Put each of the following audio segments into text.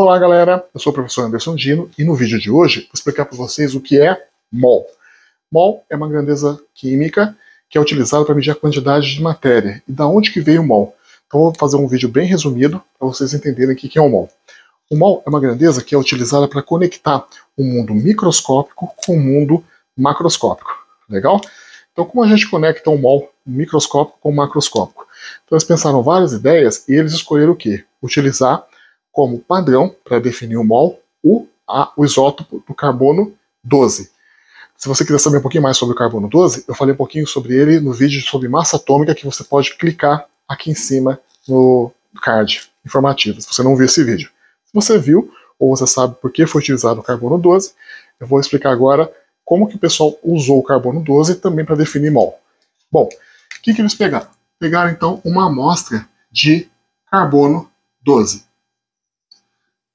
Olá galera, eu sou o professor Anderson Dino e no vídeo de hoje vou explicar para vocês o que é mol. Mol é uma grandeza química que é utilizada para medir a quantidade de matéria. E da onde que veio o mol? Então eu vou fazer um vídeo bem resumido para vocês entenderem o que é o mol. O mol é uma grandeza que é utilizada para conectar o mundo microscópico com o mundo macroscópico. Legal? Então como a gente conecta o mol microscópico com o macroscópico? Então eles pensaram várias ideias e eles escolheram o quê? Utilizar como padrão para definir o mol o isótopo do carbono 12. Se você quiser saber um pouquinho mais sobre o carbono 12, eu falei um pouquinho sobre ele no vídeo sobre massa atômica que você pode clicar aqui em cima no card informativo, se você não viu esse vídeo. Se você viu, ou você sabe por que foi utilizado o carbono 12, eu vou explicar agora como que o pessoal usou o carbono 12 também para definir mol. Bom, o que eles pegaram? Pegaram então uma amostra de carbono 12.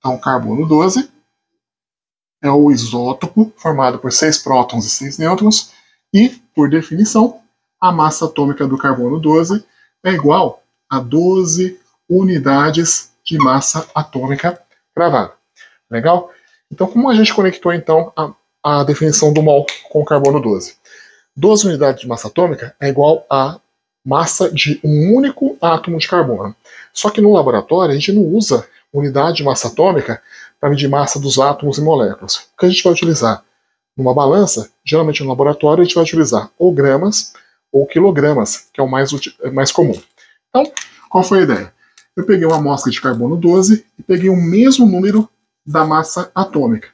Então, carbono 12 é o isótopo formado por 6 prótons e 6 nêutrons, e, por definição, a massa atômica do carbono 12 é igual a 12 unidades de massa atômica cravada. Legal? Então, como a gente conectou então a definição do mol com o carbono 12? 12 unidades de massa atômica é igual a massa de um único átomo de carbono. Só que no laboratório a gente não usa unidade de massa atômica para medir massa dos átomos e moléculas. O que a gente vai utilizar? Numa balança, geralmente no laboratório a gente vai utilizar ou gramas ou quilogramas, que é o mais comum. Então, qual foi a ideia? Eu peguei uma amostra de carbono 12 e peguei o mesmo número da massa atômica.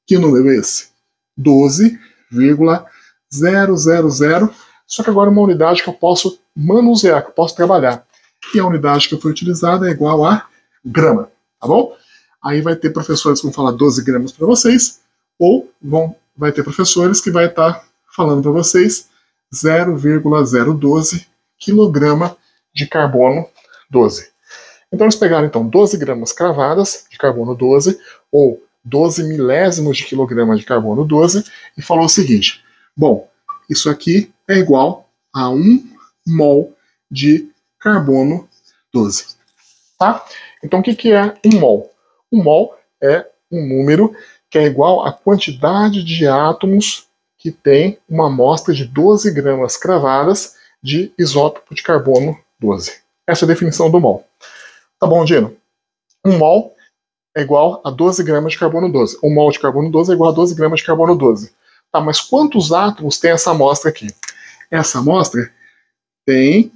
Que número é esse? 12,000, só que agora uma unidade que eu posso manusear, que eu posso trabalhar. E a unidade que foi utilizada é igual a grama. Tá bom? Aí vai ter professores que vão falar 12 gramas para vocês, ou vai ter professores que vai estar falando para vocês 0,012 quilograma de carbono 12. Então eles pegaram então 12 gramas cravadas de carbono 12, ou 12 milésimos de quilograma de carbono 12, e falou o seguinte: bom, isso aqui é igual a 1 mol de carbono 12. Tá? Então o que é um mol? Um mol é um número que é igual à quantidade de átomos que tem uma amostra de 12 gramas cravadas de isótopo de carbono 12. Essa é a definição do mol. Tá bom, Dino? Um mol é igual a 12 gramas de carbono 12. Um mol de carbono 12 é igual a 12 gramas de carbono 12. Tá, mas quantos átomos tem essa amostra aqui? Essa amostra tem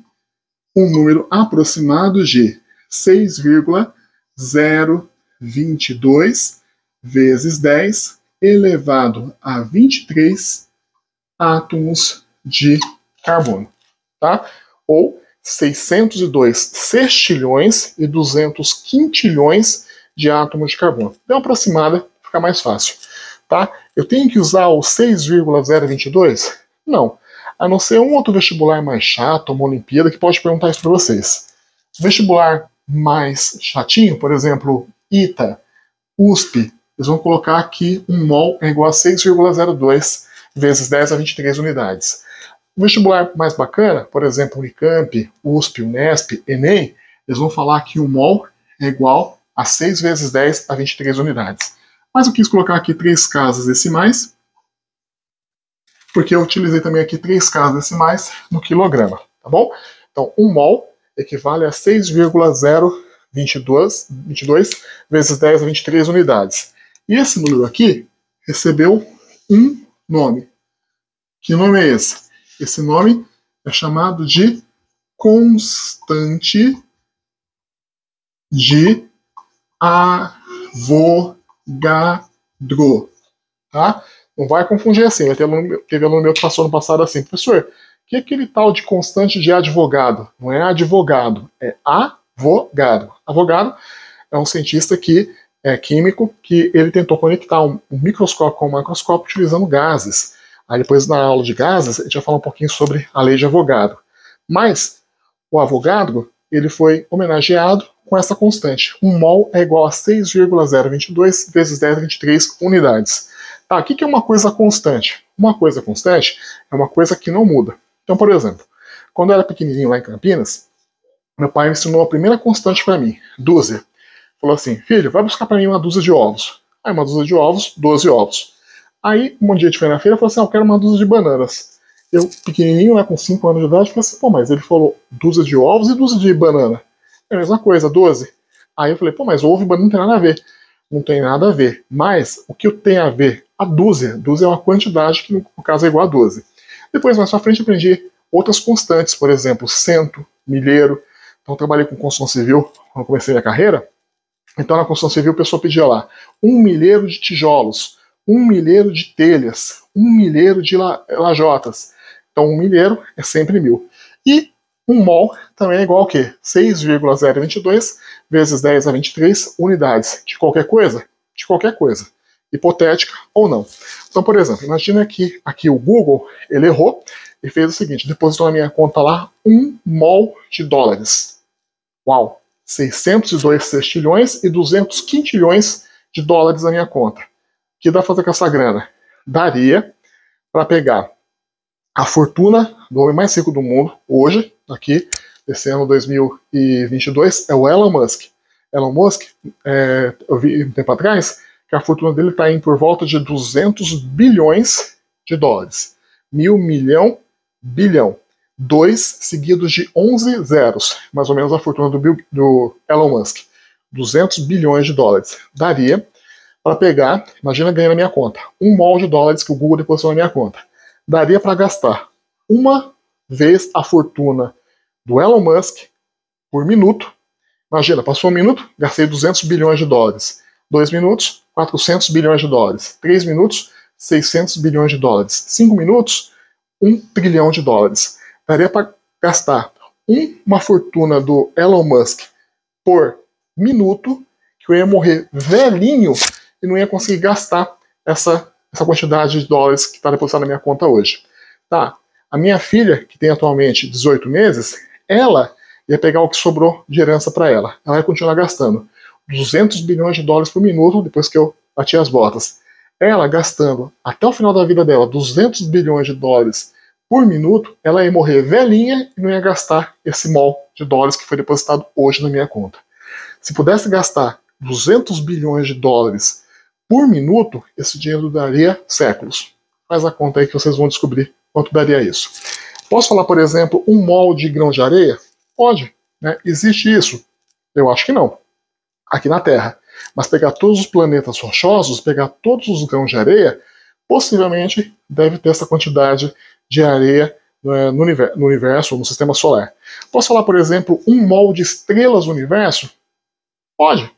um número aproximado de 6,022 vezes 10 elevado a 23 átomos de carbono, tá? Ou 602 sextilhões e 200 quintilhões de átomos de carbono. Deu uma aproximada, fica mais fácil, tá? Eu tenho que usar o 6,022? Não. A não ser um outro vestibular mais chato, uma Olimpíada, que pode perguntar isso para vocês. Vestibular mais chatinho, por exemplo, ITA, USP, eles vão colocar aqui um mol é igual a 6,02 vezes 10 a 23 unidades. O vestibular mais bacana, por exemplo, Unicamp, USP, Unesp, Enem, eles vão falar que o mol é igual a 6 vezes 10 a 23 unidades. Mas eu quis colocar aqui 3 casas decimais, porque eu utilizei também aqui 3 casas decimais no quilograma, tá bom? Então, 1 mol equivale a 6,022 vezes 10 a 23 unidades. E esse número aqui recebeu um nome. Que nome é esse? Esse nome é chamado de constante de Avogadro. Tá? Não vai confundir assim. Teve aluno meu que passou no passado assim: professor, o que é aquele tal de constante de advogado? Não é advogado, é Avogadro. Avogadro é um cientista que é químico, que ele tentou conectar um microscópio com um macroscópio utilizando gases. Aí depois na aula de gases a gente vai falar um pouquinho sobre a lei de Avogadro. Mas o Avogadro, ele foi homenageado com essa constante. Um mol é igual a 6,022 vezes 10 a 23 unidades. Tá, o que é uma coisa constante? Uma coisa constante é uma coisa que não muda. Então, por exemplo, quando eu era pequenininho lá em Campinas, meu pai ensinou a primeira constante para mim, dúzia. falou assim, filho, vai buscar para mim uma dúzia de ovos. Aí uma dúzia de ovos, 12 ovos. Aí um dia a gente foi na feira e falou assim, eu quero uma dúzia de bananas. Eu, pequenininho, né, com 5 anos de idade, falei assim, pô, mas ele falou dúzia de ovos e dúzia de banana. É a mesma coisa, 12. Aí eu falei, pô, mas ovo e banana não tem nada a ver. Não tem nada a ver. Mas o que tem a ver? A dúzia. Dúzia é uma quantidade que no caso é igual a 12. Depois, mais pra frente, aprendi outras constantes, por exemplo, cento, milheiro. Então, eu trabalhei com construção civil quando comecei a carreira. Então, na construção civil, o pessoal pedia lá 1 milheiro de tijolos, 1 milheiro de telhas, 1 milheiro de lajotas. Então, 1 milheiro é sempre 1000. E um mol também é igual ao quê? 6,022 vezes 10 a 23 unidades. De qualquer coisa? De qualquer coisa. Hipotética ou não. Então, por exemplo, imagina que aqui o Google, ele errou e fez o seguinte, depositou na minha conta lá 1 mol de dólares. Uau! 602 sextilhões e 200 quintilhões de dólares na minha conta. O que dá pra fazer com essa grana? Daria para pegar a fortuna do homem mais rico do mundo, hoje, aqui, esse ano 2022, é o Elon Musk. Elon Musk, eu vi um tempo atrás, que a fortuna dele está por volta de 200 bilhões de dólares. 1000, milhão, bilhão. 2 seguidos de 11 zeros, mais ou menos a fortuna do Elon Musk. 200 bilhões de dólares. Daria para pegar, imagina ganhar na minha conta, 1 mol de dólares que o Google depositou na minha conta. Daria para gastar uma vez a fortuna do Elon Musk por minuto. Imagina, passou 1 minuto, gastei 200 bilhões de dólares. 2 minutos, 400 bilhões de dólares. 3 minutos, 600 bilhões de dólares. 5 minutos, 1 trilhão de dólares. Daria para gastar uma fortuna do Elon Musk por minuto, que eu ia morrer velhinho e não ia conseguir gastar essa quantidade de dólares que está depositada na minha conta hoje. Tá. A minha filha, que tem atualmente 18 meses, ela ia pegar o que sobrou de herança para ela. Ela ia continuar gastando 200 bilhões de dólares por minuto depois que eu bati as botas. Ela gastando até o final da vida dela 200 bilhões de dólares por minuto, ela ia morrer velhinha e não ia gastar esse mol de dólares que foi depositado hoje na minha conta. Se pudesse gastar 200 bilhões de dólares por minuto, esse dinheiro daria séculos. Faz a conta aí que vocês vão descobrir quanto daria isso. Posso falar, por exemplo, 1 mol de grão de areia? Pode. Né? Existe isso? Eu acho que não. Aqui na Terra. Mas pegar todos os planetas rochosos, pegar todos os grãos de areia, possivelmente deve ter essa quantidade de areia no universo, no sistema solar. Posso falar, por exemplo, 1 mol de estrelas no universo? Pode.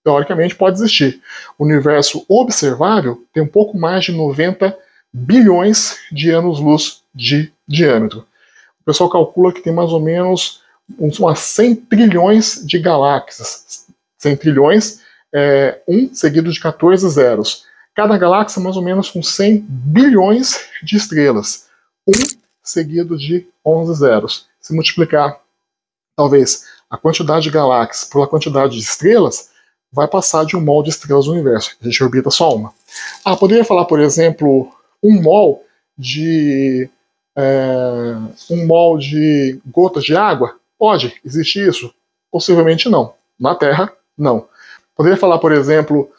Teoricamente pode existir. O universo observável tem um pouco mais de 90 bilhões de anos-luz de diâmetro. O pessoal calcula que tem mais ou menos umas 100 trilhões de galáxias. 100 trilhões é 1 seguido de 14 zeros. Cada galáxia mais ou menos com 100 bilhões de estrelas. 1 seguido de 11 zeros. Se multiplicar, talvez, a quantidade de galáxias pela quantidade de estrelas, vai passar de 1 mol de estrelas no universo. A gente orbita só uma. Poderia falar, por exemplo, 1 mol de gotas de água? Pode, existe isso? Possivelmente não. Na Terra, não. Poderia falar, por exemplo,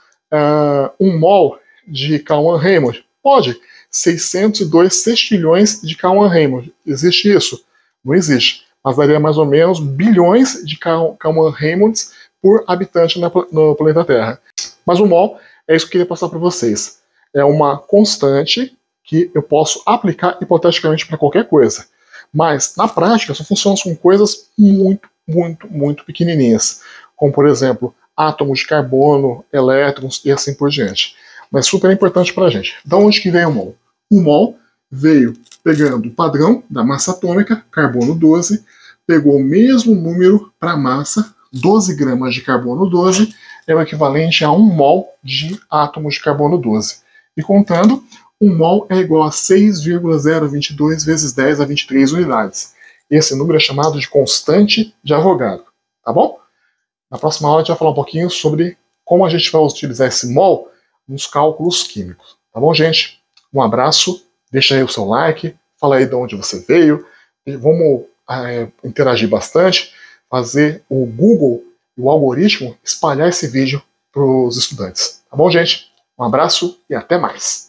1 mol de Kalman-Raymond? Pode. 602 sextilhões de Kalman-Raymond. Existe isso? Não existe. Mas daria mais ou menos bilhões de Kalman-Raymonds por habitante no planeta Terra. Mas o mol é isso que eu queria passar para vocês. É uma constante que eu posso aplicar hipoteticamente para qualquer coisa. Mas, na prática, só funciona com coisas muito, muito, muito pequenininhas. Como, por exemplo, átomos de carbono, elétrons e assim por diante. Mas super importante para a gente. Da onde que veio o mol? O mol veio pegando o padrão da massa atômica, carbono 12, pegou o mesmo número para a massa, 12 gramas de carbono 12, é o equivalente a 1 mol de átomos de carbono 12. E contando, 1 mol é igual a 6,022 vezes 10 a 23 unidades. Esse número é chamado de constante de Avogadro. Tá bom? Na próxima aula a gente vai falar um pouquinho sobre como a gente vai utilizar esse mol nos cálculos químicos. Tá bom, gente? Um abraço, deixa aí o seu like, fala aí de onde você veio, e vamos interagir bastante, fazer o Google e o algoritmo espalhar esse vídeo para os estudantes. Tá bom, gente? Um abraço e até mais!